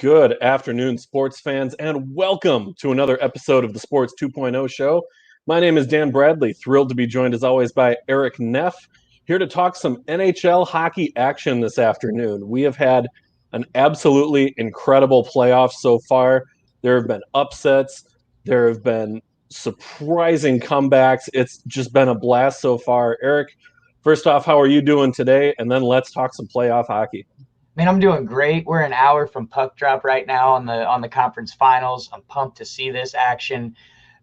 Good afternoon, sports fans, and welcome to another episode of the Sports 2.0 show. My name is Dan Bradley, thrilled to be joined as always by Erik Neff, here to talk some NHL hockey action this afternoon. We have had an absolutely incredible playoff so far. There have been upsets, there have been surprising comebacks. It's just been a blast so far. Erik, first off, how are you doing today? And then let's talk some playoff hockey. Man, I'm doing great. We're an hour from puck drop right now on the conference finals. I'm pumped to see this action.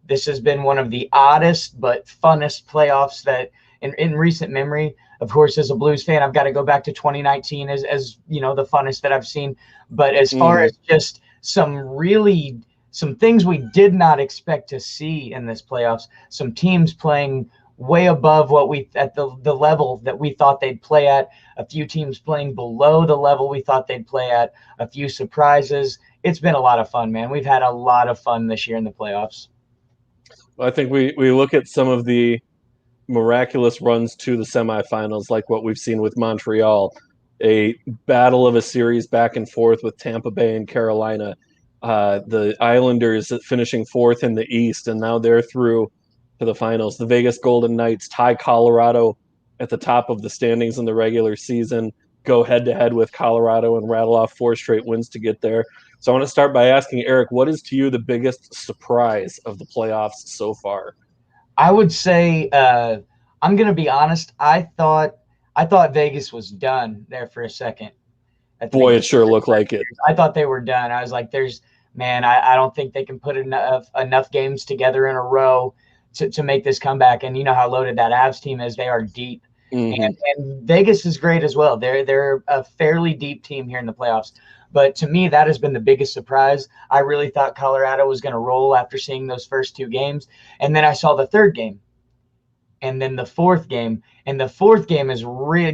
This has been one of the oddest but funnest playoffs that in recent memory. Of course, as a Blues fan, I've got to go back to 2019 as you know, the funnest that I've seen. But as far as just some things we did not expect to see in this playoffs, some teams playing way above what we at the level that we thought they'd play at, a few teams playing below the level we thought they'd play at, a few surprises. It's been a lot of fun, man. We've had a lot of fun this year in the playoffs. I think we look at some of the miraculous runs to the semifinals, like what we've seen with Montreal, a battle of a series back and forth with Tampa Bay and Carolina, the Islanders finishing fourth in the East, and now they're through to the finals. The Vegas Golden Knights tie Colorado at the top of the standings in the regular season, go head-to-head with Colorado and rattle off 4 straight wins to get there. So I want to start by asking Erik, what is to you the biggest surprise of the playoffs so far? I would say I'm going to be honest. I thought Vegas was done there for a second. Boy, it sure looked like it. I thought they were done. I was like, I don't think they can put enough games together in a row to make this comeback. And you know how loaded that Avs team is. They are deep. Mm-hmm. And Vegas is great as well. They're a fairly deep team here in the playoffs. But to me, that has been the biggest surprise. I really thought Colorado was going to roll after seeing those first 2 games. And then I saw the third game. And then the fourth game. And the fourth game is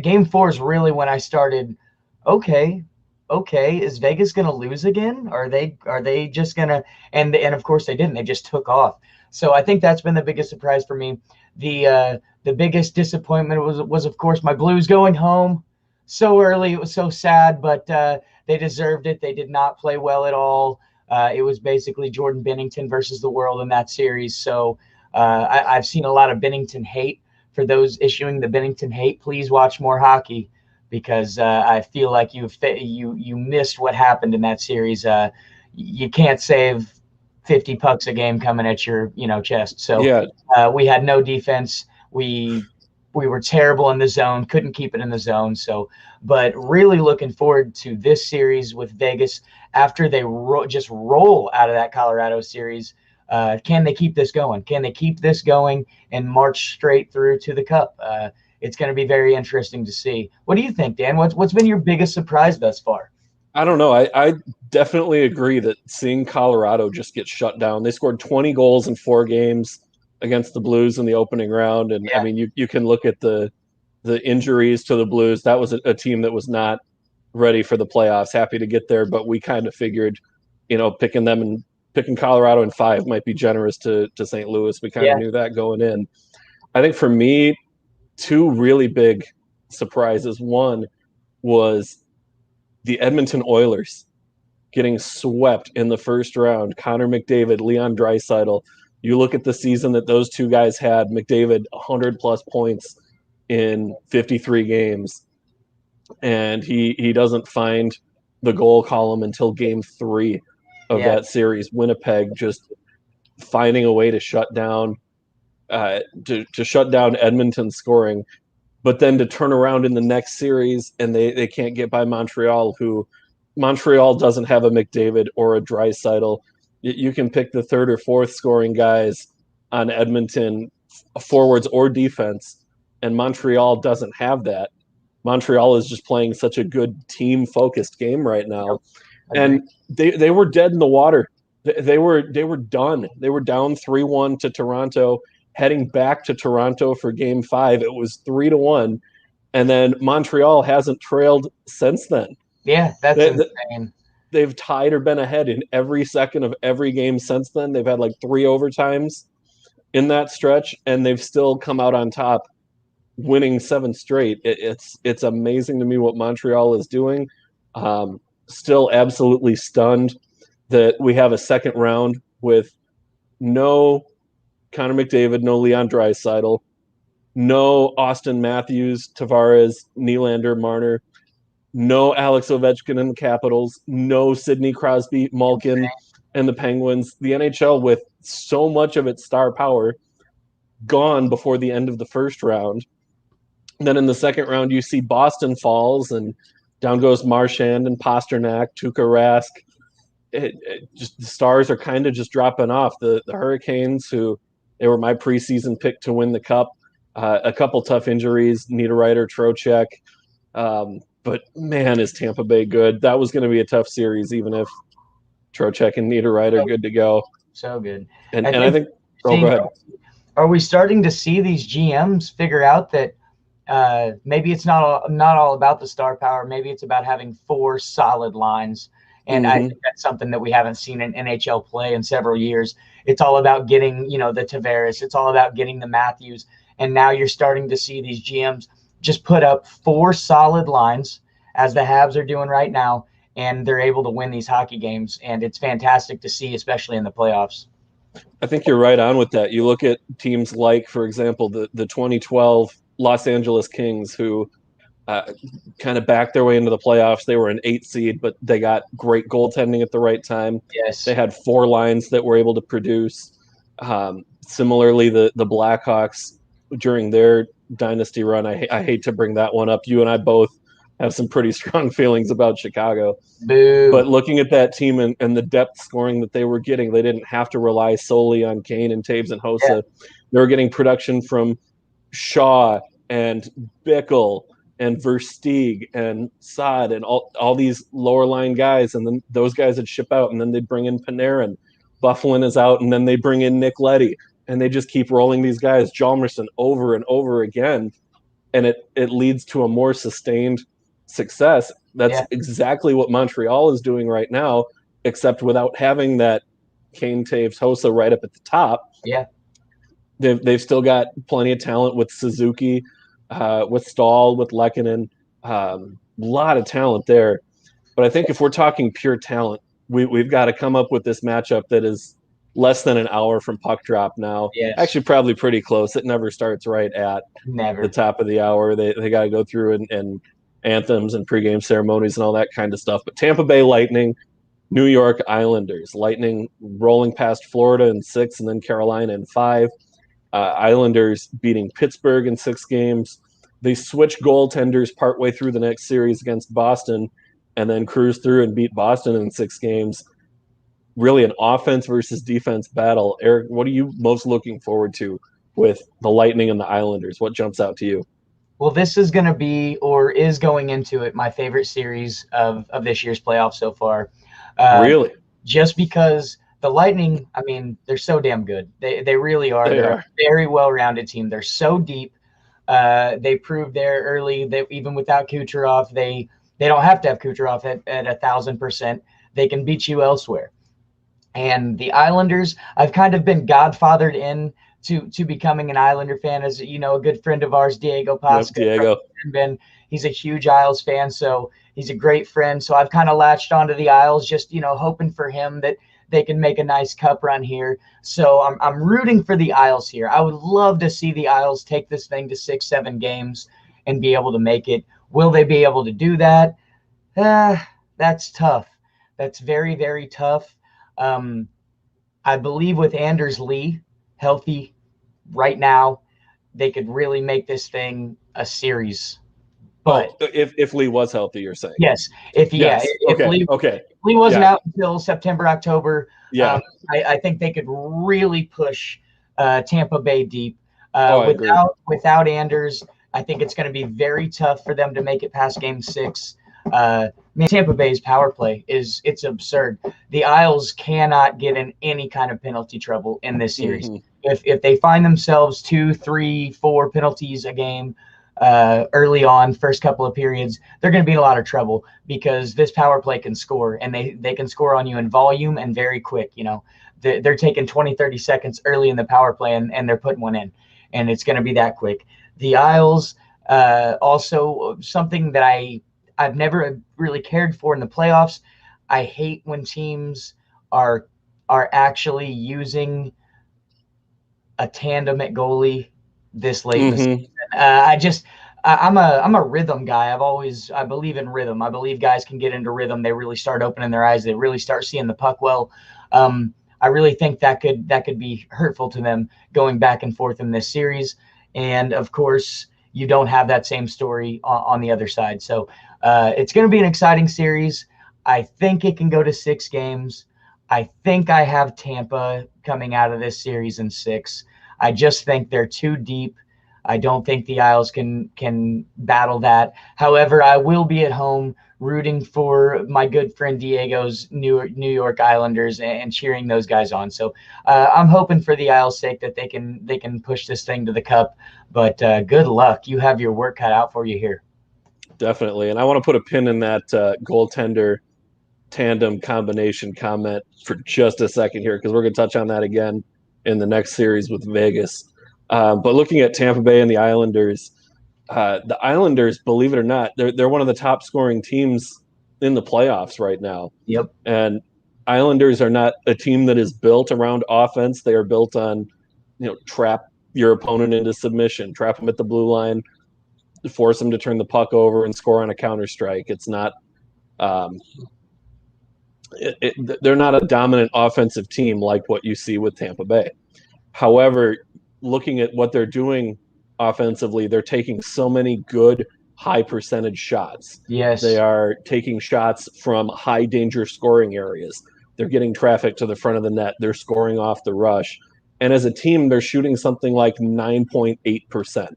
game 4 is really when I started, okay, is Vegas going to lose again? Are they just going to – and of course they didn't. They just took off. So I think that's been the biggest surprise for me. The biggest disappointment was of course my Blues going home so early. It was so sad, but they deserved it. They did not play well at all. It was basically Jordan Binnington versus the world in that series. So I've seen a lot of Binnington hate. For those issuing the Binnington hate, please watch more hockey because I feel like you missed what happened in that series. You can't save 50 pucks a game coming at your chest. So yeah. We had no defense. We were terrible in the zone, couldn't keep it in the zone. So, but really looking forward to this series with Vegas after they just roll out of that Colorado series. Can they keep this going? Can they keep this going and march straight through to the Cup? It's going to be very interesting to see. What do you think, Dan? What's been your biggest surprise thus far? I don't know. I definitely agree that seeing Colorado just get shut down. They scored 20 goals in 4 games against the Blues in the opening round. And, I mean, you can look at the injuries to the Blues. That was a team that was not ready for the playoffs, happy to get there. But we kind of figured, picking Colorado in 5 might be generous to St. Louis. We kind of knew that going in. I think for me, 2 really big surprises. One was the Edmonton Oilers getting swept in the first round. Connor McDavid, Leon Draisaitl. You look at the season that those 2 guys had. McDavid, 100-plus points in 53 games. And he doesn't find the goal column until game 3 of that series. Winnipeg just finding a way to shut down Edmonton's scoring. But then to turn around in the next series and they can't get by Montreal, who Montreal doesn't have a McDavid or a Draisaitl. You can pick the 3rd or 4th scoring guys on Edmonton, forwards or defense, and Montreal doesn't have that. Montreal is just playing such a good team-focused game right now. And they were dead in the water. They were done. They were down 3-1 to Toronto. Heading back to Toronto for game 5, it was 3-1. And then Montreal hasn't trailed since then. Yeah, that's insane. They've tied or been ahead in every second of every game since then. They've had like 3 overtimes in that stretch, and they've still come out on top, winning 7 straight. It's amazing to me what Montreal is doing. still absolutely stunned that we have a second round with no Connor McDavid, no Leon Draisaitl, no Austin Matthews, Tavares, Nylander, Marner, no Alex Ovechkin in the Capitals, no Sidney Crosby, Malkin, and the Penguins. The NHL, with so much of its star power gone before the end of the first round. And then in the second round, you see Boston falls, and down goes Marchand and Pasternak, Tuukka Rask. Just the stars are kind of just dropping off. The Hurricanes, who they were my preseason pick to win the Cup, a couple tough injuries, Niederreiter, Trocheck. But man, is Tampa Bay good. That was going to be a tough series, even if Trocheck and Niederreiter are good to go. So good. And I think go ahead. Are we starting to see these GMs figure out that maybe it's not all about the star power. Maybe it's about having 4 solid lines. And I think that's something that we haven't seen in NHL play in several years. It's all about getting, the Tavares. It's all about getting the Matthews. And now you're starting to see these GMs just put up 4 solid lines, as the Habs are doing right now, and they're able to win these hockey games. And it's fantastic to see, especially in the playoffs. I think you're right on with that. You look at teams like, for example, the 2012 Los Angeles Kings, who kind of backed their way into the playoffs. They were an 8 seed, but they got great goaltending at the right time. Yes. They had 4 lines that were able to produce. Similarly, the Blackhawks during their dynasty run, I hate to bring that one up. You and I both have some pretty strong feelings about Chicago. Boo. But looking at that team and the depth scoring that they were getting, they didn't have to rely solely on Kane and Taves and Hossa. Yeah. They were getting production from Shaw and Bickle and Versteeg and Saad and all these lower line guys. And then those guys would ship out, and then they'd bring in Panarin. Bufflin is out, and then they bring in Nick Leddy. And they just keep rolling these guys, Hjalmarsson, over and over again. And it leads to a more sustained success. That's exactly what Montreal is doing right now, except without having that Kane, Taves, Hossa right up at the top. Yeah. They've still got plenty of talent with Suzuki, with Stahl, with Lehkonen. A lot of talent there. But I think if we're talking pure talent, we've got to come up with this matchup that is less than an hour from puck drop now. Yes. Actually, probably pretty close. It never starts right at the top of the hour. They got to go through and anthems and pregame ceremonies and all that kind of stuff. But Tampa Bay Lightning, New York Islanders. Lightning rolling past Florida in 6 and then Carolina in 5. Islanders beating Pittsburgh in 6 games. They switch goaltenders partway through the next series against Boston and then cruise through and beat Boston in 6 games. Really an offense versus defense battle. Erik, what are you most looking forward to with the Lightning and the Islanders? What jumps out to you? Well, this is going to be, or is going into it, my favorite series of this year's playoffs so far. Really? Just because the Lightning, I mean, they're so damn good. They really are. They're a very well-rounded team. They're so deep. They proved there early that even without Kucherov, they don't have to have Kucherov at 1,000%. They can beat you elsewhere. And the Islanders, I've kind of been godfathered in to becoming an Islander fan, as a good friend of ours, Diego Pasca. Yep, Diego. He's a huge Isles fan, so he's a great friend. So I've kind of latched onto the Isles, just hoping for him that they can make a nice cup run here. So I'm rooting for the Isles here. I would love to see the Isles take this thing to 6-7 games and be able to make it. Will they be able to do that? That's tough. That's very, very tough. I believe with Anders Lee healthy right now, they could really make this thing a series. But if Lee was healthy, you're saying? Yes. If Lee wasn't out until September, October, I think they could really push Tampa Bay deep. Without Anders, I think it's going to be very tough for them to make it past Game 6. Tampa Bay's power play it's absurd. The Isles cannot get in any kind of penalty trouble in this series. Mm-hmm. If they find themselves 2, 3, 4 penalties a game early on, first couple of periods, they're going to be in a lot of trouble because this power play can score, and they can score on you in volume and very quick. They're taking 20, 30 seconds early in the power play, and they're putting one in, and it's going to be that quick. The Isles, also something that I I've never really cared for in the playoffs. I hate when teams are actually using a tandem at goalie this late in the season. I'm a rhythm guy. I believe in rhythm. I believe guys can get into rhythm. They really start opening their eyes. They really start seeing the puck well. I really think that could be hurtful to them going back and forth in this series. And of course, you don't have that same story on the other side. So it's going to be an exciting series. I think it can go to 6 games. I think I have Tampa coming out of this series in 6. I just think they're too deep. I don't think the Isles can battle that. However, I will be at home rooting for my good friend Diego's New York Islanders and cheering those guys on. So I'm hoping for the Isles' sake that they can push this thing to the cup. But good luck. You have your work cut out for you here. Definitely. And I want to put a pin in that goaltender tandem combination comment for just a second here, because we're going to touch on that again in the next series with Vegas. But looking at Tampa Bay and the Islanders, believe it or not, they're one of the top scoring teams in the playoffs right now. Yep. And Islanders are not a team that is built around offense. They are built on, trap your opponent into submission, trap them at the blue line, force them to turn the puck over and score on a counter strike. It's not they're not a dominant offensive team like what you see with Tampa Bay. However, looking at what they're doing offensively, they're taking so many good high percentage shots. Yes. They are taking shots from high danger scoring areas. They're getting traffic to the front of the net. They're scoring off the rush. And as a team, they're shooting something like 9.8%,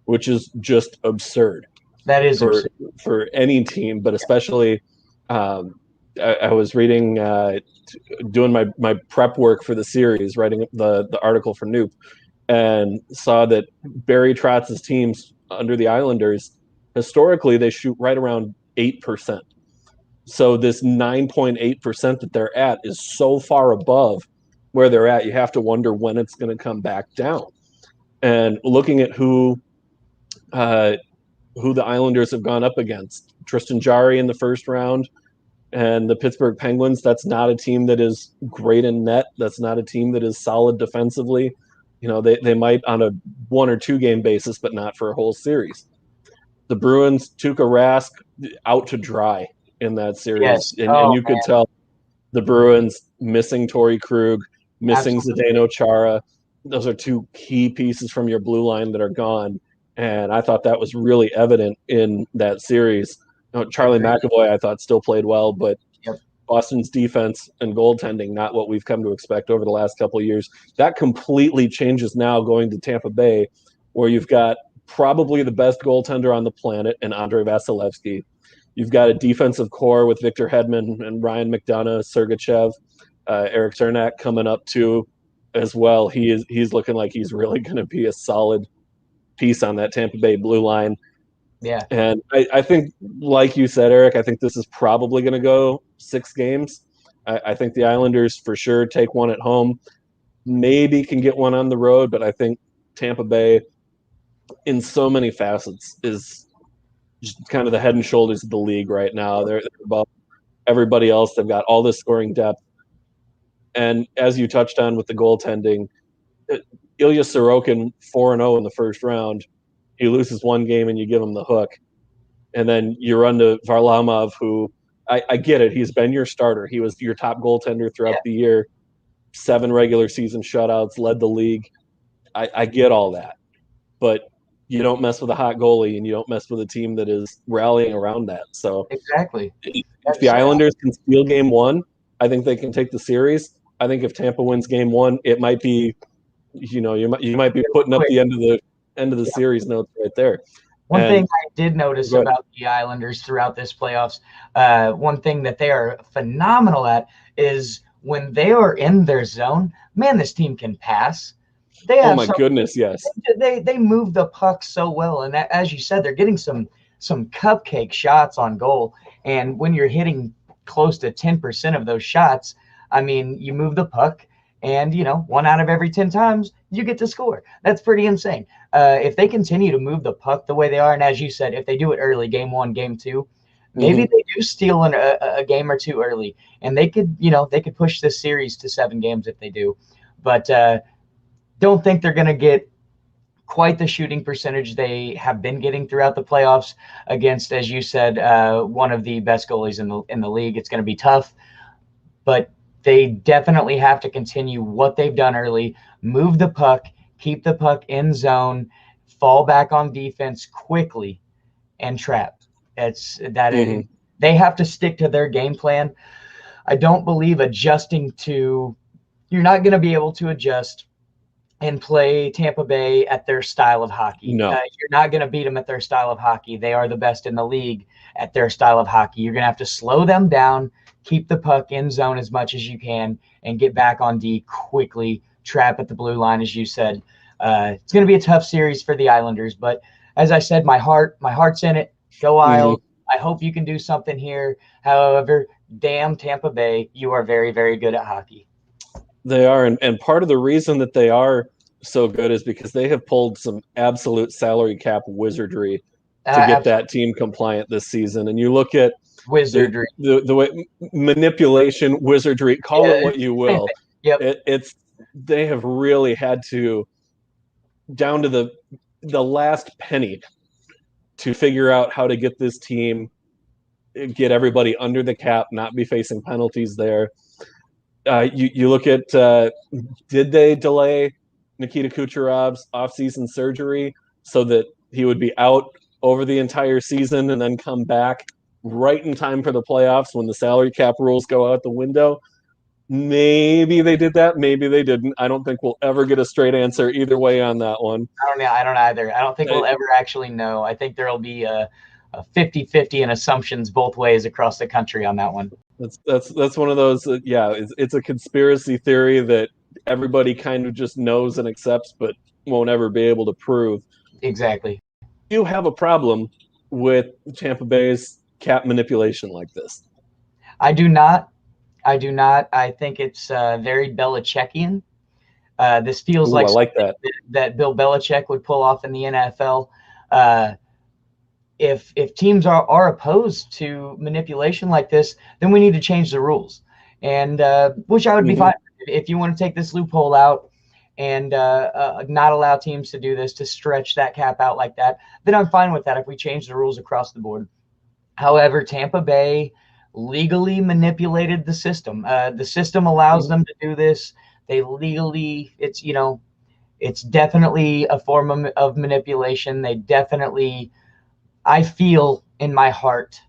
which is just absurd. That is absurd for any team, but especially I was reading, doing my prep work for the series, writing the article for Noop, and saw that Barry Trotz's teams under the Islanders, historically, they shoot right around 8%. So this 9.8% that they're at is so far above where they're at, you have to wonder when it's going to come back down. And looking at who the Islanders have gone up against, Tristan Jarry in the first round, and the Pittsburgh Penguins, that's not a team that is great in net. That's not a team that is solid defensively. They might on a 1 or 2 game basis, but not for a whole series. The Bruins, Tuukka Rask out to dry in that series. Yes. And you could tell the Bruins missing Torrey Krug, missing Zdeno Chara. Those are 2 key pieces from your blue line that are gone. And I thought that was really evident in that series. Charlie McAvoy, I thought, still played well, but Boston's defense and goaltending, not what we've come to expect over the last couple of years. That completely changes now going to Tampa Bay, where you've got probably the best goaltender on the planet in Andrei Vasilevsky. You've got a defensive core with Victor Hedman and Ryan McDonough, Sergachev, Eric Cernak coming up too as well. He's looking like he's really going to be a solid piece on that Tampa Bay blue line. Yeah. And I think, like you said, Eric, I think this is probably going to go 6 games. I think the Islanders for sure take 1 at home, maybe can get 1 on the road, but I think Tampa Bay in so many facets is just kind of the head and shoulders of the league right now. They're above everybody else. They've got all this scoring depth. And as you touched on with the goaltending, Ilya Sorokin 4-0 in the first round. He loses 1 game and you give him the hook. And then you run to Varlamov, who I get it. He's been your starter. He was your top goaltender throughout the year. 7 regular season shutouts, led the league. I get all that. But you don't mess with a hot goalie and you don't mess with a team that is rallying around that. So exactly. If the Islanders can steal game 1, I think they can take the series. I think if Tampa wins game 1, it might be, you might be putting up the end of the series notes right there. One thing I did notice about the Islanders throughout this playoffs, one thing that they are phenomenal at is when they are in their zone, man, this team can pass. They have goodness, yes. They move the puck so well, and as you said, they're getting some cupcake shots on goal. And when you're hitting close to 10% of those shots, I mean, you move the puck, and 1 out of every 10 times you get to score. That's pretty insane. If they continue to move the puck the way they are, and as you said, if they do it early, game 1, game 2, maybe they do steal a game or two early, and they could push this series to 7 games if they do. But don't think they're going to get quite the shooting percentage they have been getting throughout the playoffs against, as you said, one of the best goalies in the league. It's going to be tough, but they definitely have to continue what they've done early, move the puck, keep the puck in zone, fall back on defense quickly, and trap. They have to stick to their game plan. I don't believe adjusting to – you're not going to be able to adjust and play Tampa Bay at their style of hockey. No. You're not going to beat them at their style of hockey. They are the best in the league at their style of hockey. You're going to have to slow them down, keep the puck in zone as much as you can, and get back on D quickly, trap at the blue line, as you said. It's going to be a tough series for the Islanders, but as I said, my heart's in it. Go Isles. I hope you can do something here. However, damn Tampa Bay, you are very, very good at hockey. They are, and part of the reason that they are so good is because they have pulled some absolute salary cap wizardry to get that team compliant this season. And you look at wizardry, the way manipulation, wizardry, call it what you will. Yep. They have really had to, down to the last penny, to figure out how to get this team, get everybody under the cap, not be facing penalties there. You look at, did they delay Nikita Kucherov's offseason surgery so that he would be out over the entire season and then come back right in time for the playoffs when the salary cap rules go out the window? Maybe they did that. Maybe they didn't. I don't think we'll ever get a straight answer either way on that one. I don't either. I don't think we'll ever actually know. I think there'll be a 50-50 in assumptions both ways across the country on that one. That's one of those. It's a conspiracy theory that everybody kind of just knows and accepts, but won't ever be able to prove. Exactly. You have a problem with Tampa Bay's cap manipulation like this? I do not. I think it's very Belichickian. This feels like that Bill Belichick would pull off in the NFL. If teams are opposed to manipulation like this, then we need to change the rules, and which I would be fine if you want to take this loophole out and not allow teams to do this, to stretch that cap out like that. Then I'm fine with that if we change the rules across the board. However, Tampa Bay legally manipulated the system. The system allows them to do this. They legally, it's definitely a form of manipulation. They definitely. I feel in my heart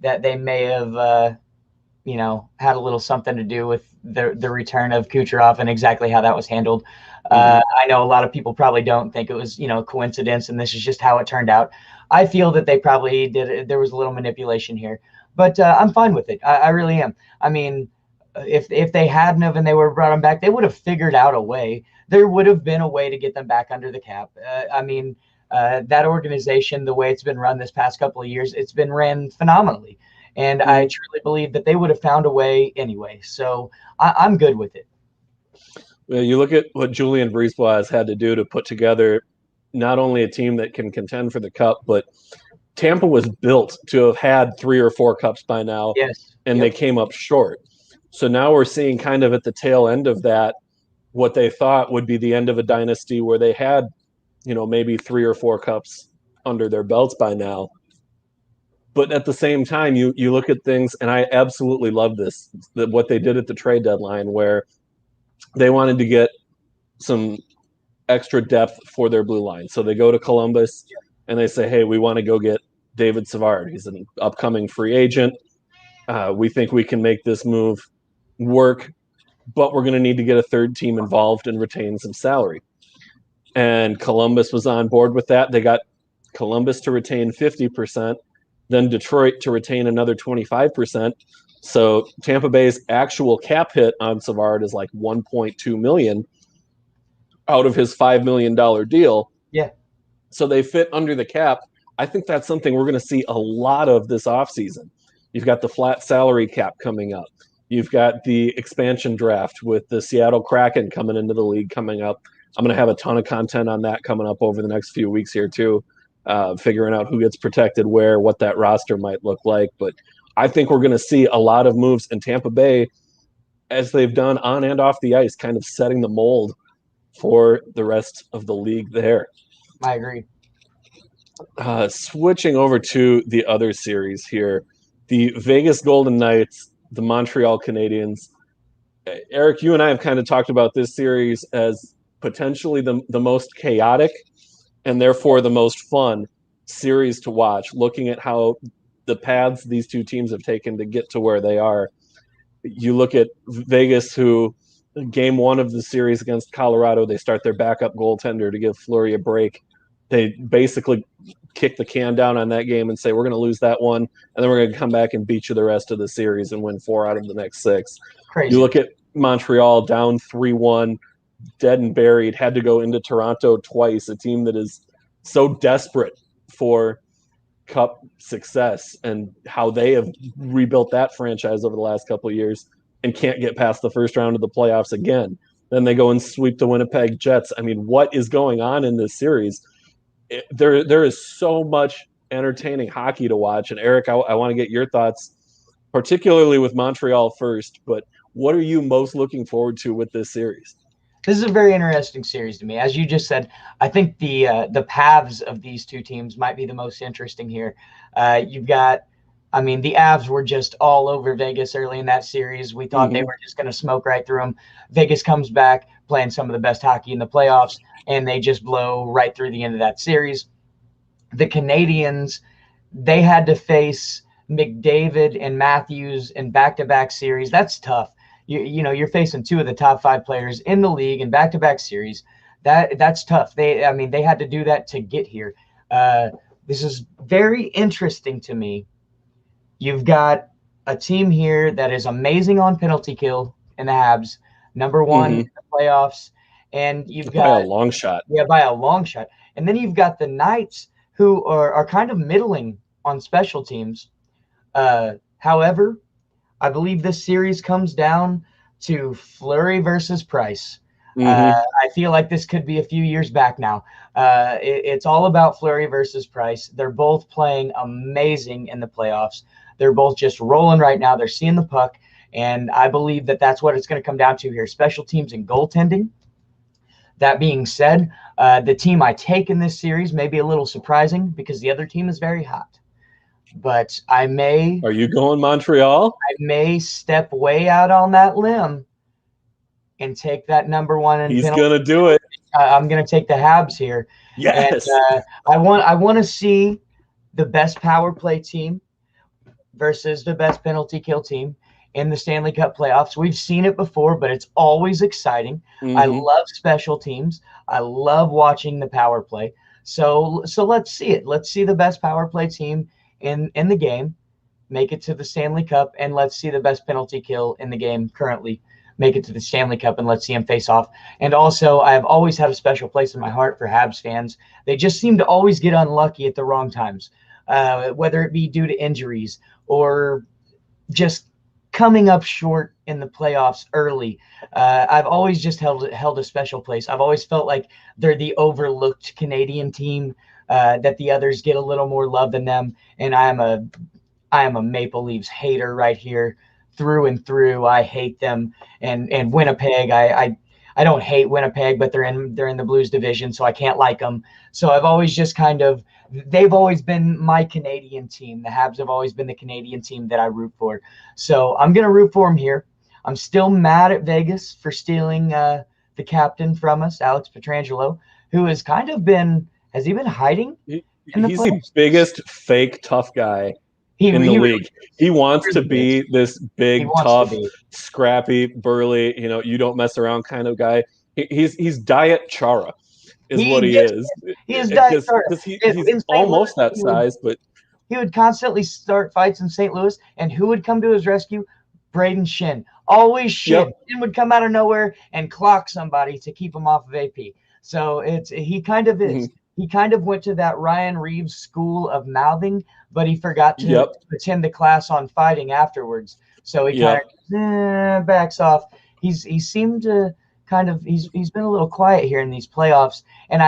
that they may have, had a little something to do with the return of Kucherov and exactly how that was handled. I know a lot of people probably don't think it was, coincidence, and this is just how it turned out. I feel that they probably did it. There was a little manipulation here, but I'm fine with it. I really am. I mean, if they hadn't have and they were brought them back, they would have figured out a way. There would have been a way to get them back under the cap. That organization, the way it's been run this past couple of years, it's been ran phenomenally. And I truly believe that they would have found a way anyway. So I'm good with it. Well, you look at what Julien Brisebois has had to do to put together not only a team that can contend for the cup, but Tampa was built to have had 3 or 4 cups by now. Yes. And they came up short. So now we're seeing kind of at the tail end of that what they thought would be the end of a dynasty where they had maybe 3 or 4 cups under their belts by now. But at the same time, you look at things, and I absolutely love this, what they did at the trade deadline, where they wanted to get some extra depth for their blue line. So they go to Columbus, and they say, hey, we want to go get David Savard. He's an upcoming free agent. We think we can make this move work, but we're going to need to get a third team involved and retain some salary. And Columbus was on board with that. They got Columbus to retain 50%, then Detroit to retain another 25%. So Tampa Bay's actual cap hit on Savard is like $1.2 million out of his $5 million deal. Yeah. So they fit under the cap. I think that's something we're going to see a lot of this offseason. You've got the flat salary cap coming up. You've got the expansion draft with the Seattle Kraken coming into the league coming up. I'm going to have a ton of content on that coming up over the next few weeks here too. figuring out who gets protected where, what that roster might look like. But I think we're going to see a lot of moves in Tampa Bay, as they've done on and off the ice, kind of setting the mold for the rest of the league there. I agree. Switching over to the other series here, the Vegas Golden Knights, the Montreal Canadiens. Erik, you and I have kind of talked about this series as potentially the most chaotic and therefore the most fun series to watch, looking at how the paths these two teams have taken to get to where they are. You look at Vegas, who game one of the series against Colorado, they start their backup goaltender to give Fleury a break. They basically kick the can down on that game and say, we're going to lose that one, and then we're going to come back and beat you the rest of the series and win 4 out of the next 6. Crazy. You look at Montreal down 3-1, dead and buried, had to go into Toronto twice, a team that is so desperate for Cup success, and how they have rebuilt that franchise over the last couple of years and can't get past the first round of the playoffs again. Then they go and sweep the Winnipeg Jets. I mean, what is going on in this series? There is so much entertaining hockey to watch. And Erik, I want to get your thoughts, particularly with Montreal first, but what are you most looking forward to with this series? This is a very interesting series to me. As you just said, I think the paths of these two teams might be the most interesting here. You've got, I mean, the Avs were just all over Vegas early in that series. We thought they were just going to smoke right through them. Vegas comes back playing some of the best hockey in the playoffs, and they just blow right through the end of that series. The Canadiens, they had to face McDavid and Matthews in back-to-back series. That's tough. You know, you're facing 2 of the top 5 players in the league in back-to-back series. That's tough. They had to do that to get here. This is very interesting to me. You've got a team here that is amazing on penalty kill in the Habs, number 1 in the playoffs, and you've got by a long shot. Yeah, by a long shot. And then you've got the Knights, who are kind of middling on special teams. However, I believe this series comes down to Fleury versus Price. I feel like this could be a few years back now. It's all about Fleury versus Price. They're both playing amazing in the playoffs. They're both just rolling right now. They're seeing the puck, and I believe that that's what it's going to come down to here, special teams and goaltending. That being said, the team I take in this series may be a little surprising because the other team is very hot. But I may. Are you going Montreal? I may step way out on that limb and take that number 1. He's going to do it. I'm going to take the Habs here. Yes. And, I want to see the best power play team versus the best penalty kill team in the Stanley Cup playoffs. We've seen it before, but it's always exciting. I love special teams. I love watching the power play. So let's see it. Let's see the best power play team in the game make it to the Stanley Cup, and let's see the best penalty kill in the game currently make it to the Stanley Cup, and let's see them face off. And also, I have always had a special place in my heart for Habs fans. They just seem to always get unlucky at the wrong times, whether it be due to injuries or just coming up short in the playoffs early. I've always just held a special place. I've always felt like they're the overlooked Canadian team, that the others get a little more love than them. And I am a Maple Leafs hater right here through and through. I hate them. And Winnipeg, I don't hate Winnipeg, but they're in the Blues division, so I can't like them. So I've always just they've always been my Canadian team. The Habs have always been the Canadian team that I root for. So I'm going to root for them here. I'm still mad at Vegas for stealing the captain from us, Alex Pietrangelo, who has has he been hiding? He's the biggest fake tough guy in the league. He wants to be this big, tough, scrappy, burly, you don't mess around kind of guy. He's Diet Chara is what he is. He is Diet Chara. He's almost that size, but he would constantly start fights in St. Louis, and who would come to his rescue? Braden Shin. Always Shin. Yep. Shin would come out of nowhere and clock somebody to keep him off of AP. So he kind of is. He kind of went to that Ryan Reeves school of mouthing, but he forgot to attend the class on fighting afterwards. So he kind of backs off. He seemed to he's been a little quiet here in these playoffs, and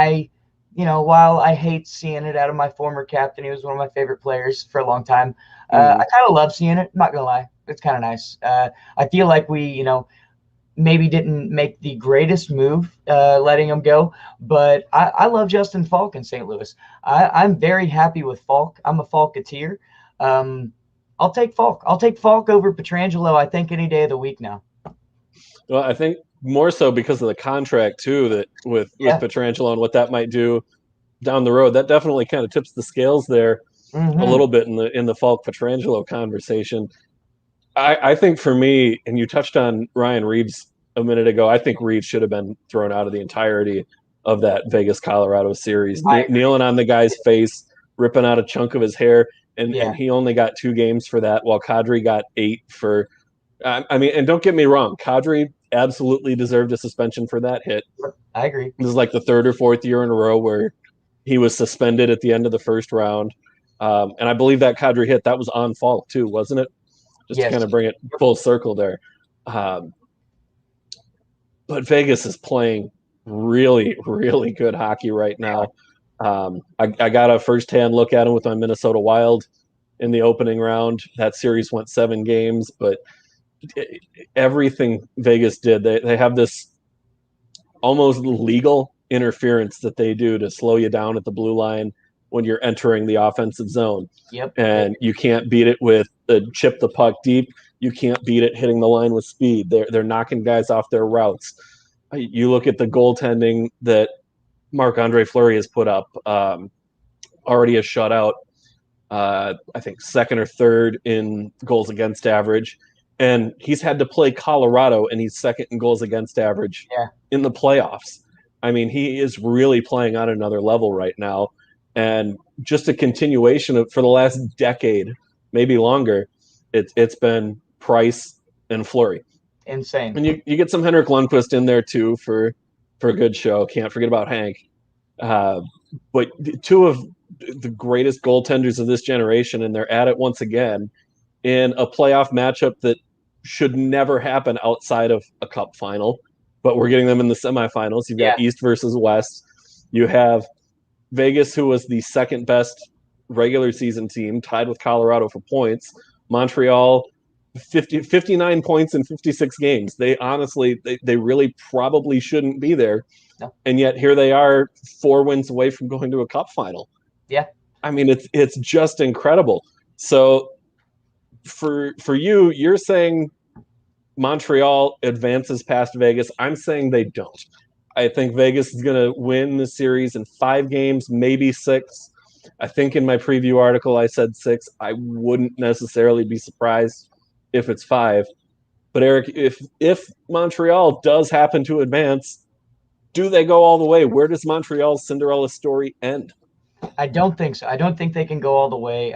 while I hate seeing it out of my former captain, he was one of my favorite players for a long time. Mm-hmm. I kind of love seeing it. I'm not gonna lie, it's kind of nice. I feel like we, maybe didn't make the greatest move letting him go, but I love Justin Falk in St. Louis. I'm very happy with Falk. I'm a Falketeer. I'll take Falk. I'll take Falk over Pietrangelo, I think, any day of the week now. Well, I think more so because of the contract too, that with Pietrangelo and what that might do down the road, that definitely kind of tips the scales there a little bit in the Falk Pietrangelo conversation. I think for me, and you touched on Ryan Reeves a minute ago, I think Reeves should have been thrown out of the entirety of that Vegas Colorado series, kneeling on the guy's face, ripping out a chunk of his hair, and he only got 2 games for that, while Kadri got 8 for. I mean, and don't get me wrong, Kadri absolutely deserved a suspension for that hit. I agree. This is like the 3rd or 4th year in a row where he was suspended at the end of the first round. And I believe that Kadri hit, that was on Falk too, wasn't it? Just to kind of bring it full circle there. But Vegas is playing really, really good hockey right now. I got a firsthand look at them with my Minnesota Wild in the opening round. That series went 7 games, but everything Vegas did, they have this almost legal interference that they do to slow you down at the blue line when you're entering the offensive zone. And you can't beat it with chip the puck deep. You can't beat it hitting the line with speed. They're knocking guys off their routes. You look at the goaltending that Marc-Andre Fleury has put up, already a shutout, I think 2nd or 3rd in goals against average. And he's had to play Colorado, and he's 2nd in goals against average in the playoffs. I mean, he is really playing on another level right now. And just a continuation of, for the last decade, maybe longer, it's been Price and Fleury. Insane. And you get some Henrik Lundqvist in there too for a good show. Can't forget about Hank. But 2 of the greatest goaltenders of this generation, and they're at it once again in a playoff matchup that should never happen outside of a cup final. But we're getting them in the semifinals. You've got East versus West. You have Vegas, who was the 2nd best regular season team, tied with Colorado for points. Montreal, 59 points in 56 games. They honestly, they really probably shouldn't be there. No. And yet here they are, 4 wins away from going to a cup final. Yeah. I mean, it's just incredible. So for you, you're saying Montreal advances past Vegas. I'm saying they don't. I think Vegas is going to win the series in 5 games, maybe 6. I think in my preview article I said 6. I wouldn't necessarily be surprised if it's 5. But Erik, if Montreal does happen to advance, do they go all the way? Where does Montreal's Cinderella story end? I don't think so. I don't think they can go all the way.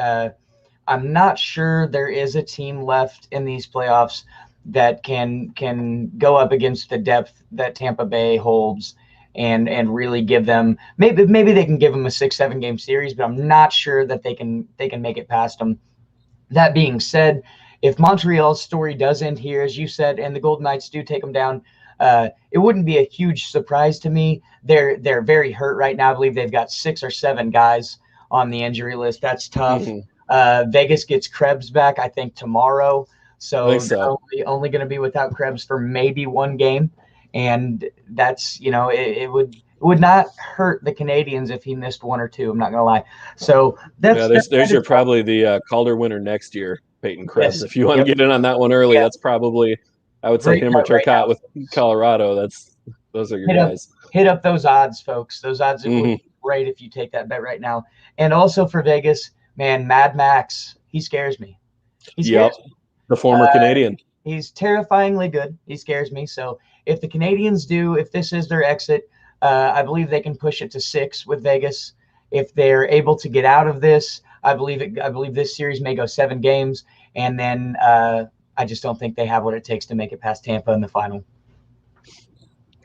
I'm not sure there is a team left in these playoffs that can go up against the depth that Tampa Bay holds and really give them, maybe they can give them a 6-7 game series, but I'm not sure that they can make it past them. That being said, if Montreal's story does end here, as you said, and the Golden Knights do take them down, it wouldn't be a huge surprise to me. They're very hurt right now. I believe they've got 6 or 7 guys on the injury list. That's tough. Vegas gets Krebs back, I think, tomorrow. So they're only going to be without Krebs for maybe 1 game. And that's, it would not hurt the Canadiens if he missed 1 or 2. I'm not going to lie. So there's your probably the Calder winner next year, Peyton Krebs. Yes. If you want to get in on that one early, that's probably, I would say, him or Turcotte with Colorado. Those are your guys. Hit up those odds, folks. Those odds would be great if you take that bet right now. And also for Vegas, man, Mad Max, he scares me. He scares me. The former Canadian. He's terrifyingly good. He scares me. So if the Canadiens if this is their exit, I believe they can push it to 6 with Vegas. If they're able to get out of this, I believe this series may go 7 games. And then I just don't think they have what it takes to make it past Tampa in the final.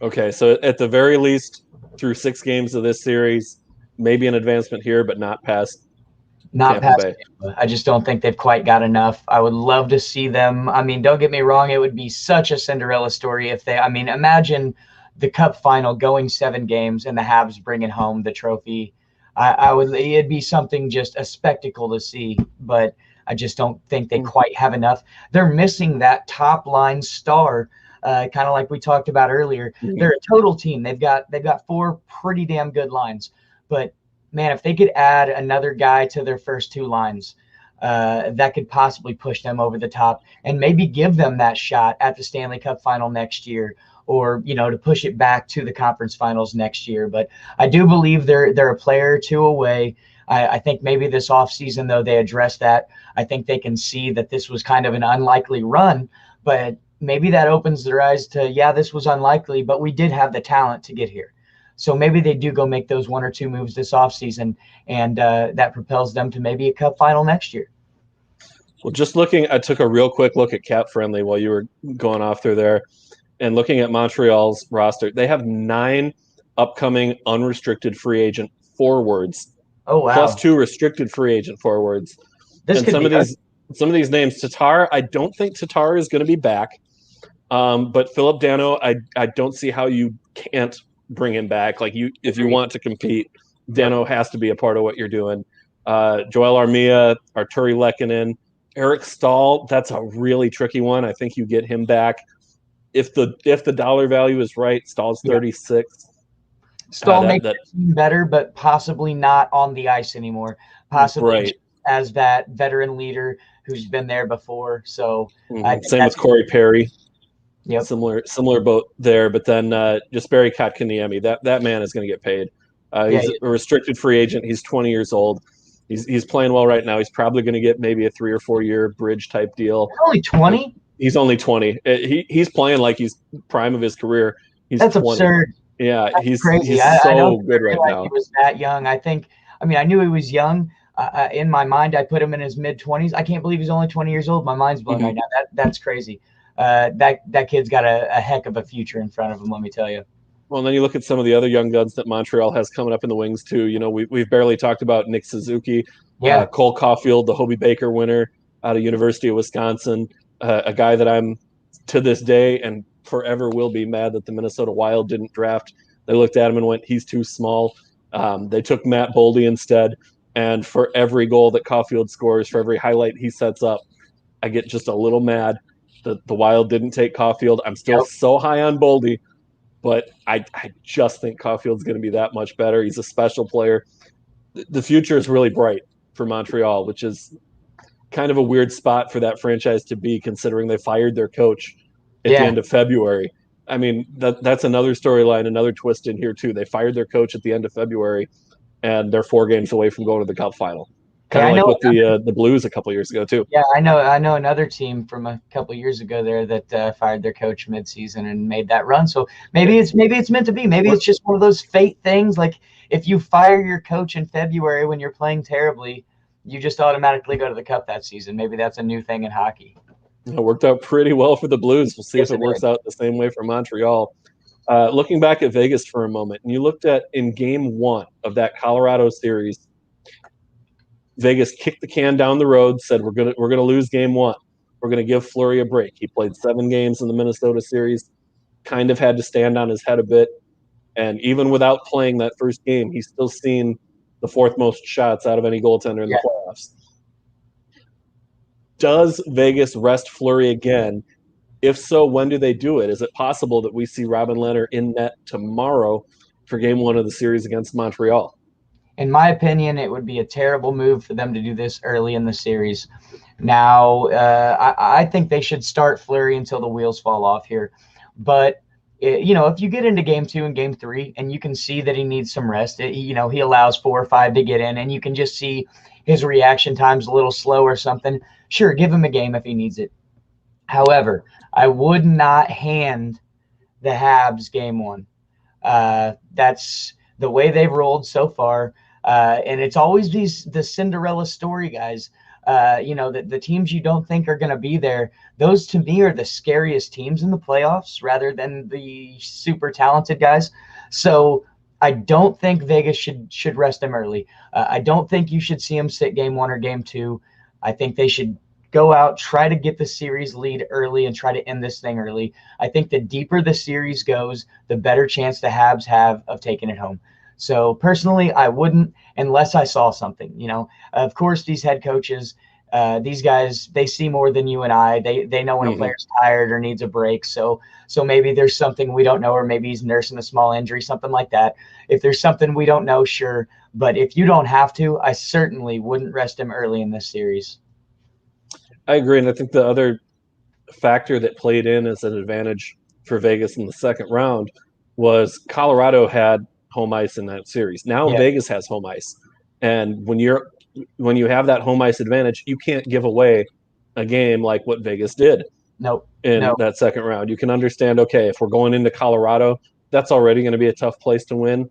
Okay, so at the very least, through 6 games of this series, maybe an advancement here, but not past Tampa Bay. Tampa. I just don't think they've quite got enough. I would love to see them. I mean, don't get me wrong, it would be such a Cinderella story if they – I mean, imagine the Cup final going 7 games and the Habs bringing home the trophy. It'd be something, just a spectacle to see, but I just don't think they quite have enough. They're missing that top line star, kind of like we talked about earlier. They're a total team. They've got 4 pretty damn good lines, but man, if they could add another guy to their first 2 lines, that could possibly push them over the top and maybe give them that shot at the Stanley Cup final next year, or, to push it back to the conference finals next year. But I do believe they're a player or 2 away. I think maybe this offseason, though, they address that. I think they can see that this was kind of an unlikely run, but maybe that opens their eyes to, yeah, this was unlikely, but we did have the talent to get here. So maybe they do go make those 1 or 2 moves this offseason, and that propels them to maybe a Cup final next year. Well, just I took a real quick look at Cap Friendly while you were going off through there, and looking at Montreal's roster. They have 9 upcoming unrestricted free agent forwards. Oh, wow. Plus 2 restricted free agent forwards. And some of these names, Tatar, I don't think Tatar is going to be back. But Philip Dano, I don't see how you can't bring him back. Like, if you want to compete, Dano has to be a part of what you're doing. Joel Armia, Arturi Lehkonen, Eric Stahl, that's a really tricky one. I think you get him back. If the dollar value is right, Stahl's 36. Stahl makes the team better, but possibly not on the ice anymore. Possibly as that veteran leader who's been there before. So same with Corey Perry. Yep. Similar boat there. But then just Barry Kotkaniemi, that man is going to get paid. He's a restricted free agent. He's 20 years old. He's playing well right now. He's probably going to get maybe a 3 or 4 year bridge type deal. He's only 20. He's only 20. He's playing like he's prime of his career. That's 20. Absurd. Yeah, That's he's crazy. so good right now. He was that young. I knew he was young. In my mind, I put him in his mid-20s. I can't believe he's only 20 years old. My mind's blown right now. That's crazy. That kid's got a heck of a future in front of him, let me tell you. Well, and then you look at some of the other young guns that Montreal has coming up in the wings too. We've barely talked about Nick Suzuki, Cole Caulfield, the Hobey Baker winner out of University of Wisconsin, a guy that I'm to this day and forever will be mad that the Minnesota Wild didn't draft. They looked at him and went, he's too small. They took Matt Boldy instead, and for every goal that Caulfield scores, for every highlight he sets up, I get just a little mad that the Wild didn't take Caulfield. I'm still so high on Boldy, but I just think Caulfield's going to be that much better. He's a special player. The future is really bright for Montreal, which is kind of a weird spot for that franchise to be, considering they fired their coach at the end of February. I mean, that's another storyline, another twist in here too. They fired their coach at the end of February, and they're 4 games away from going to the Cup final. Kind of like with the Blues a couple years ago too. Yeah, I know another team from a couple years ago there that fired their coach midseason and made that run. So maybe it's meant to be. Maybe it's just one of those fate things. Like, if you fire your coach in February when you're playing terribly, you just automatically go to the Cup that season. Maybe that's a new thing in hockey. It worked out pretty well for the Blues. We'll see if it works out the same way for Montreal. Looking back at Vegas for a moment, and you looked at in Game 1 of that Colorado series, Vegas kicked the can down the road, said we're gonna lose Game 1. We're gonna give Fleury a break. He played 7 games in the Minnesota series, kind of had to stand on his head a bit, and even without playing that first game, he's still seen the 4th most shots out of any goaltender in the playoffs. Does Vegas rest Fleury again? If so, when do they do it? Is it possible that we see Robin Lehner in net tomorrow for Game 1 of the series against Montreal? In my opinion, it would be a terrible move for them to do this early in the series. Now, I think they should start Fleury until the wheels fall off here. But, if you get into Game 2 and Game 3 and you can see that he needs some rest, he allows 4 or 5 to get in, and you can just see his reaction time's a little slow or something, sure, give him a game if he needs it. However, I would not hand the Habs Game 1. That's the way they've rolled so far. And it's always the Cinderella story, guys. The teams you don't think are going to be there, those to me are the scariest teams in the playoffs rather than the super talented guys. So I don't think Vegas should rest them early. I don't think you should see them sit Game 1 or Game 2. I think they should go out, try to get the series lead early and try to end this thing early. I think the deeper the series goes, the better chance the Habs have of taking it home. So personally, I wouldn't unless I saw something. Of course, these head coaches, these guys, they see more than you and I. They know when a player's tired or needs a break. So maybe there's something we don't know, or maybe he's nursing a small injury, something like that. If there's something we don't know, sure. But if you don't have to, I certainly wouldn't rest him early in this series. I agree, and I think the other factor that played in as an advantage for Vegas in the second round was Colorado had home ice in that series. Now Vegas has home ice, and when you have that home ice advantage, you can't give away a game like what Vegas did. In that second round. You can understand, okay, if we're going into Colorado, that's already going to be a tough place to win.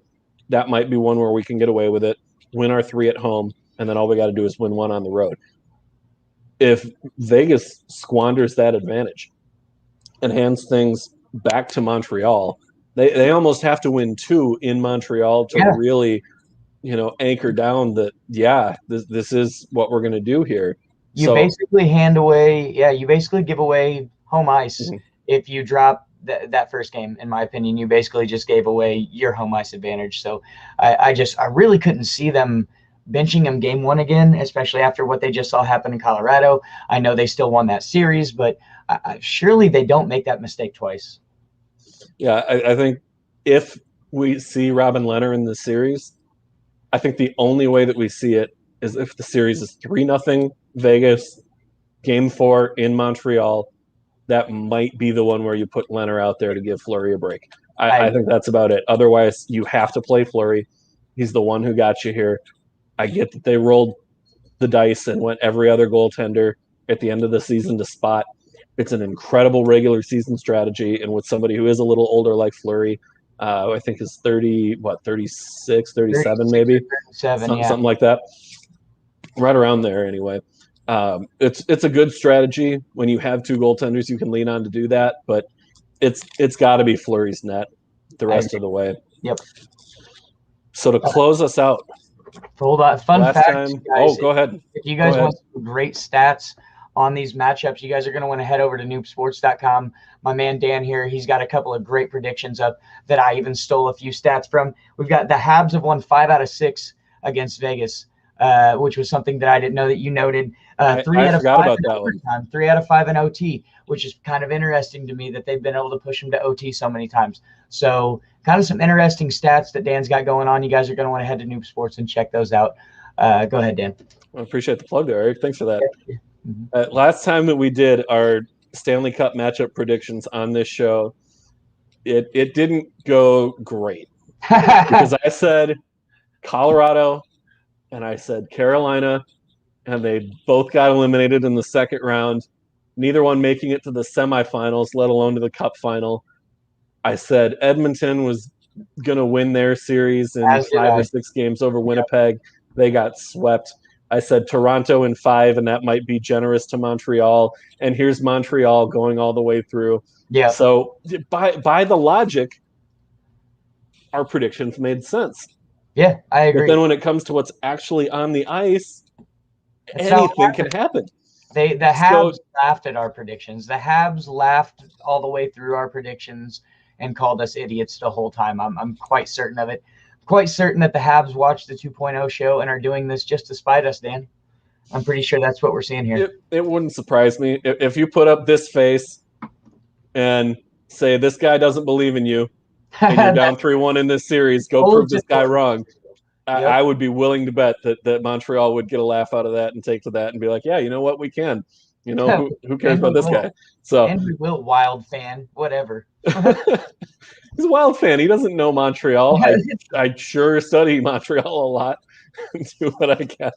That might be one where we can get away with it, win our 3 at home, and then all we got to do is win 1 on the road. If Vegas squanders that advantage and hands things back to Montreal, they almost have to win 2 in Montreal to really, anchor down that, this is what we're going to do here. You basically you basically give away home ice if you drop that first game. In my opinion, you basically just gave away your home ice advantage. So I really couldn't see them benching him game 1 again, especially after what they just saw happen in Colorado. I know they still won that series, but surely they don't make that mistake twice. Yeah, I think if we see Robin Lehner in the series, I think the only way that we see it is if the series is 3-0 Vegas, game 4 in Montreal. That might be the one where you put Lehner out there to give Fleury a break. I think that's about it. Otherwise, you have to play Fleury. He's the one who got you here. I get that they rolled the dice and went every other goaltender at the end of the season to spot. It's an incredible regular season strategy, and with somebody who is a little older like Fleury, I think is 36, 37 maybe, something like that, right around there anyway. It's a good strategy when you have 2 goaltenders you can lean on to do that, but it's got to be Fleury's net the rest of the way. Yep. So to close us out, hold on. Fun fact, guys. Oh, go ahead. If you guys want some great stats on these matchups, you guys are going to want to head over to noobsports.com. My man Dan here, he's got a couple of great predictions up that I even stole a few stats from. We've got the Habs have won 5 out of 6 against Vegas, which was something that I didn't know that you noted. 3 out of 5 in overtime, 3 out of 5 in OT, which is kind of interesting to me that they've been able to push them to OT so many times. So kind of some interesting stats that Dan's got going on. You guys are going to want to head to Noob Sports and check those out. Go ahead, Dan. I appreciate the plug there, Eric. Thanks for that. Last time that we did our Stanley Cup matchup predictions on this show, it didn't go great because I said Colorado and I said Carolina, and they both got eliminated in the second round, neither one making it to the semifinals, let alone to the Cup final. I said Edmonton was going to win their series in 5 or 6 games over Winnipeg. They got swept. I said Toronto in 5, and that might be generous to Montreal. And here's Montreal going all the way through. Yeah. So by the logic, our predictions made sense. Yeah, I agree. But then when it comes to what's actually on the ice, anything can happen. The Habs laughed at our predictions. The Habs laughed all the way through our predictions and called us idiots the whole time. I'm quite certain of it. Quite certain that the Habs watched the 2.0 show and are doing this just to spite us, Dan. I'm pretty sure that's what we're seeing here. It wouldn't surprise me if you put up this face and say this guy doesn't believe in you and you're down 3-1 in this series, go prove this guy wrong. Yep. I would be willing to bet that Montreal would get a laugh out of that and take to that and be like, yeah, you know what, we can. You know, who cares about this guy? So Henry Wilt, Wild fan, whatever. He's a Wild fan. He doesn't know Montreal. I sure study Montreal a lot and do what I can.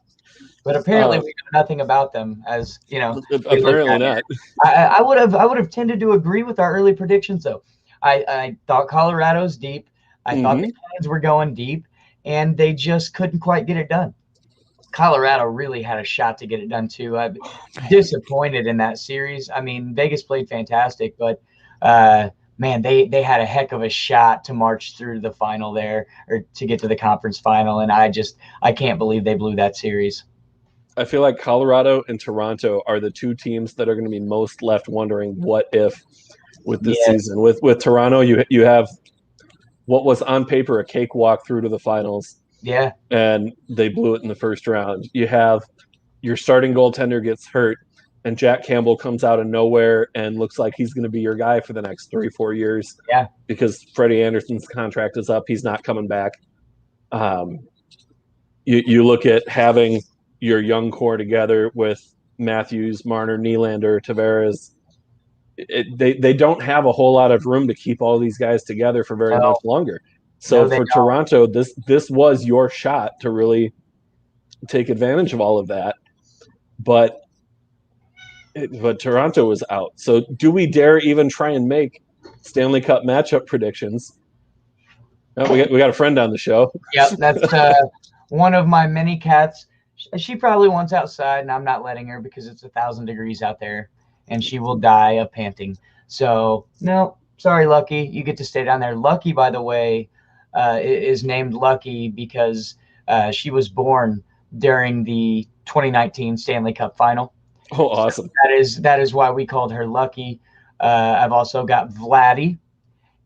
But apparently we know nothing about them, as you know. Apparently not. I would have tended to agree with our early predictions, though. I thought Colorado's deep. I thought the Canadiens were going deep, and they just couldn't quite get it done. Colorado really had a shot to get it done too. I'm disappointed in that series. I mean, Vegas played fantastic, but man, they had a heck of a shot to march through the final there, or to get to the conference final, and I can't believe they blew that series. I feel like Colorado and Toronto are the two teams that are going to be most left wondering what if with this season. With Toronto, you have what was on paper a cakewalk through to the finals. Yeah. And they blew it in the first round. You have your starting goaltender gets hurt, and Jack Campbell comes out of nowhere and looks like he's going to be your guy for the next 3-4 years. Yeah. Because Freddie Anderson's contract is up. He's not coming back. You look at having your young core together with Matthews, Marner, Nylander, Tavares. They don't have a whole lot of room to keep all these guys together for very much longer. So for Toronto, this was your shot to really take advantage of all of that. But Toronto was out. So do we dare even try and make Stanley Cup matchup predictions? Oh, we got a friend on the show. Yep, that's one of my mini cats. She probably wants outside, and I'm not letting her because it's 1,000 degrees out there, and she will die of panting. So, no, sorry, Lucky. You get to stay down there. Lucky, by the way, is named Lucky because she was born during the 2019 Stanley Cup Final. Oh, awesome. So that is why we called her Lucky. I've also got Vladdy.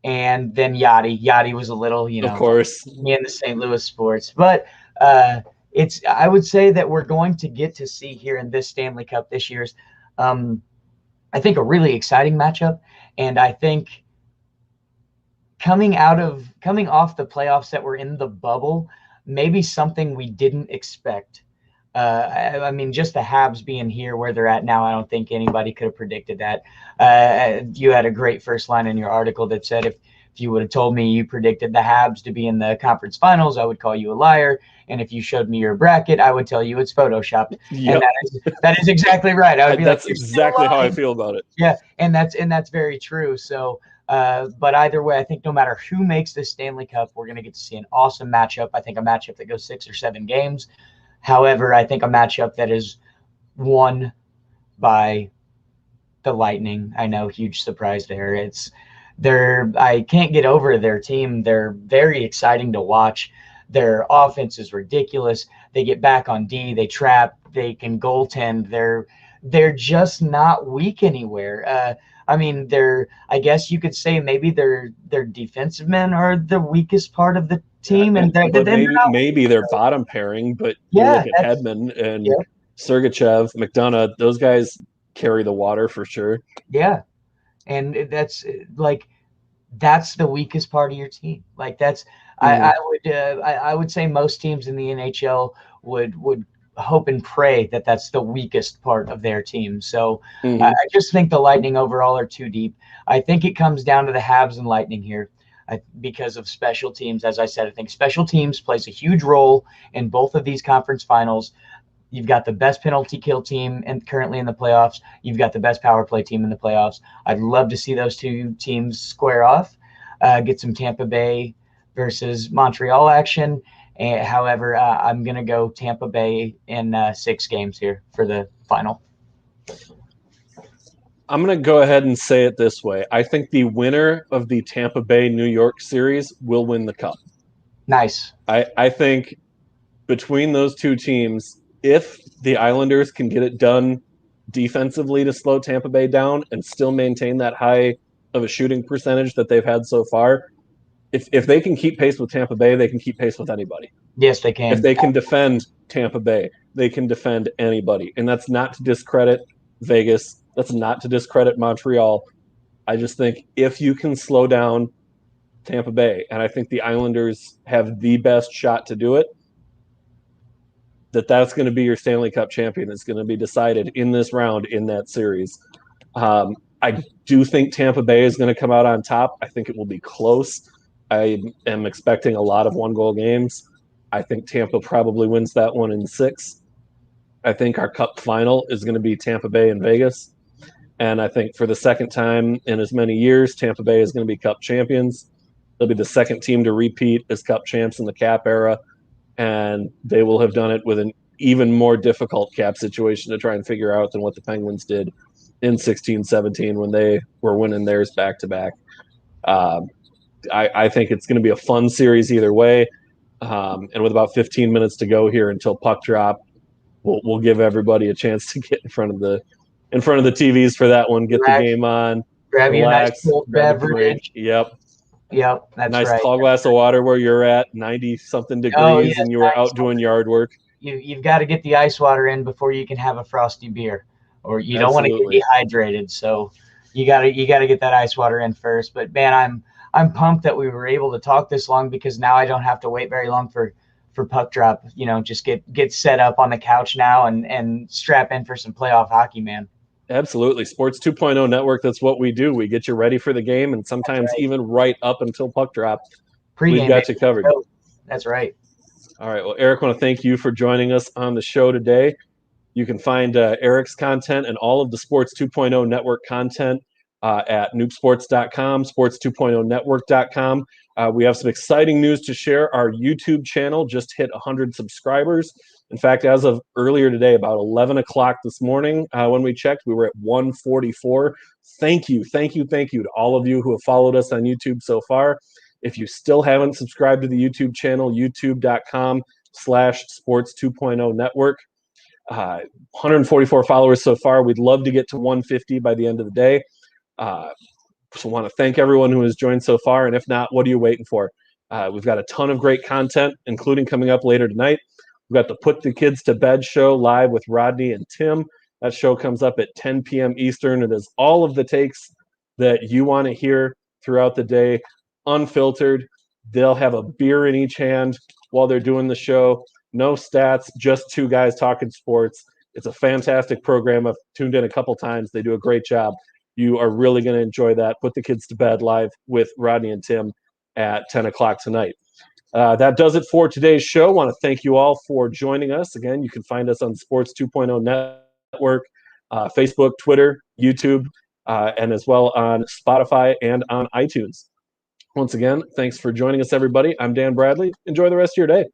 And then Yachty. Yachty was a little, of course, me in the St. Louis sports. But I would say that we're going to get to see here in this Stanley Cup this year's, I think, a really exciting matchup. And I think coming off the playoffs that were in the bubble, maybe something we didn't expect. I mean, just the Habs being here where they're at now, I don't think anybody could have predicted that. You had a great first line in your article that said if you would have told me you predicted the Habs to be in the conference finals, I would call you a liar. And if you showed me your bracket, I would tell you it's photoshopped. Yep. And that is exactly right. I would be that's exactly how I feel about it. Yeah, and that's very true. So, but either way, I think no matter who makes this Stanley Cup, we're going to get to see an awesome matchup. I think a matchup that goes 6 or 7 games. However, I think a matchup that is won by the Lightning. I know, huge surprise there. I can't get over their team. They're very exciting to watch. Their offense is ridiculous. They get back on D. They trap. They can goaltend. They're just not weak anywhere. I mean, I guess you could say maybe their defensive men are the weakest part of the team, and maybe their bottom pairing. But you look at Hedman and Sergachev, McDonough; those guys carry the water for sure. Yeah, and that's the weakest part of your team. Like that's I would say most teams in the NHL would hope and pray that that's the weakest part of their team. So I just think the Lightning overall are too deep. I think it comes down to the Habs and Lightning here because of special teams. As I said, I think special teams plays a huge role in both of these conference finals. You've got the best penalty kill team and currently in the playoffs. You've got the best power play team in the playoffs. I'd love to see those two teams square off, get some Tampa Bay versus Montreal action. However, I'm going to go Tampa Bay in 6 games here for the final. I'm going to go ahead and say it this way. I think the winner of the Tampa Bay-New York series will win the Cup. Nice. I think between those two teams, if the Islanders can get it done defensively to slow Tampa Bay down and still maintain that high of a shooting percentage that they've had so far, if they can keep pace with Tampa Bay, they can keep pace with anybody. Yes, they can. If they can defend Tampa Bay, they can defend anybody. And that's not to discredit Vegas. That's not to discredit Montreal. I just think if you can slow down Tampa Bay, and I think the Islanders have the best shot to do it, that's going to be your Stanley Cup champion. It's going to be decided in this round in that series. I do think Tampa Bay is going to come out on top. I think it will be close. I am expecting a lot of 1-goal games. I think Tampa probably wins that one in 6. I think our Cup final is going to be Tampa Bay and Vegas. And I think for the second time in as many years, Tampa Bay is going to be Cup champions. They'll be the second team to repeat as Cup champs in the cap era. And they will have done it with an even more difficult cap situation to try and figure out than what the Penguins did in 16-17 when they were winning theirs back-to-back. I think it's going to be a fun series either way. And with about 15 minutes to go here until puck drop, we'll give everybody a chance to get in front of the TVs for that one. Get the game on. Grab you a nice cold grab beverage. A drink. Yep, that's nice right. tall glass of water where you're at, 90-something degrees, and you were out doing yard work. You've got to get the ice water in before you can have a frosty beer, or you don't want to get dehydrated. So you got to get that ice water in first. But man, I'm pumped that we were able to talk this long, because now I don't have to wait very long for puck drop. Just get set up on the couch now and strap in for some playoff hockey, man. Absolutely. Sports 2.0 Network, that's what we do. We get you ready for the game, and sometimes even right up until puck drop. We've got you covered. That's right. All right. Well, Erik, I want to thank you for joining us on the show today. You can find Erik's content and all of the Sports 2.0 Network content at noobsports.com, sports2.0network.com. We have some exciting news to share. Our YouTube channel just hit 100 subscribers. In fact, as of earlier today, about 11 o'clock this morning, when we checked, we were at 144. Thank you to all of you who have followed us on YouTube so far. If you still haven't subscribed to the YouTube channel, youtube.com/sports2.0network. 144 followers so far. We'd love to get to 150 by the end of the day. So want to thank everyone who has joined so far. And if not, what are you waiting for? We've got a ton of great content, including coming up later tonight. We've got the Put the Kids to Bed show live with Rodney and Tim. That show comes up at 10 p.m. Eastern. It is all of the takes that you want to hear throughout the day, unfiltered. They'll have a beer in each hand while they're doing the show. No stats, just two guys talking sports. It's a fantastic program. I've tuned in a couple times. They do a great job. You are really going to enjoy that. Put the Kids to Bed live with Rodney and Tim at 10 o'clock tonight. That does it for today's show. I want to thank you all for joining us. Again, you can find us on Sports 2.0 Network, Facebook, Twitter, YouTube, and as well on Spotify and on iTunes. Once again, thanks for joining us, everybody. I'm Dan Bradley. Enjoy the rest of your day.